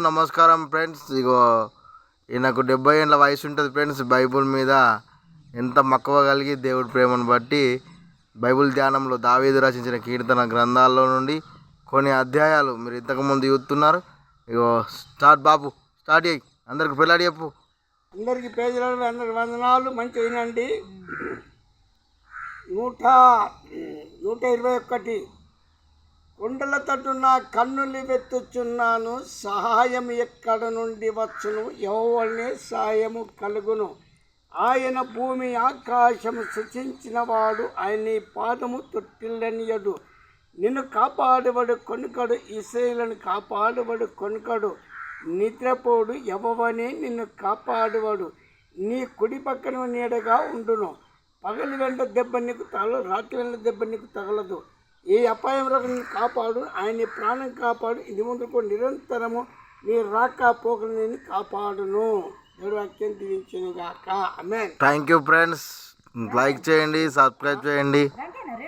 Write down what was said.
నమస్కారం ఫ్రెండ్స్. ఇగో ఈయనకు 70 ఏళ్ళ వయసు ఉంటుంది ఫ్రెండ్స్. బైబుల్ మీద ఎంత మక్కువ కలిగి దేవుడి ప్రేమను బట్టి బైబుల్ ధ్యానంలో దావీదు రచించిన కీర్తన గ్రంథాల్లో నుండి కొన్ని అధ్యాయాలు మీరు ఇంతకుముందు చూస్తున్నారు. ఇగో స్టార్ట్ బాబు, స్టార్ట్ అయ్యి అందరికి పిల్లాడి చెప్పు. అందరికి పేజీలు అందరికి వందనాలు. మంచి వినండి. 121 కొండల తట్టు నా కన్నులు వెతుచున్నాను, సహాయం ఎక్కడ నుండి వచ్చును? యెహోవానే సహాయము కలుగును. ఆయన భూమి ఆకాశము సృష్టించిన వాడు, ఆయన పాదము తొట్టిల్లనియడు. నిన్ను కాపాడువాడు కొనుకడు, ఇశ్రాయేలును కాపాడువాడు కొనుకడు. నిద్రపోడు యెహోవానే నిన్ను కాపాడువాడు. నీ కుడి పక్కన నీడగా ఉండును. పగలు వెంట దెబ్బ నీకు తగలదు, రాత్రి వెంట దెబ్బ నీకు తగలదు. ఏ అపాయం రకం కాపాడు, ఆయన ప్రాణం కాపాడు. ఇది ముందుకు నిరంతరము నీ రాక పోకలు నేను కాపాడును. దేవుడు వాక్యం దీవించును గాక. Amen. Thank you friends. Like చేయండి, సబ్స్క్రైబ్ చేయండి.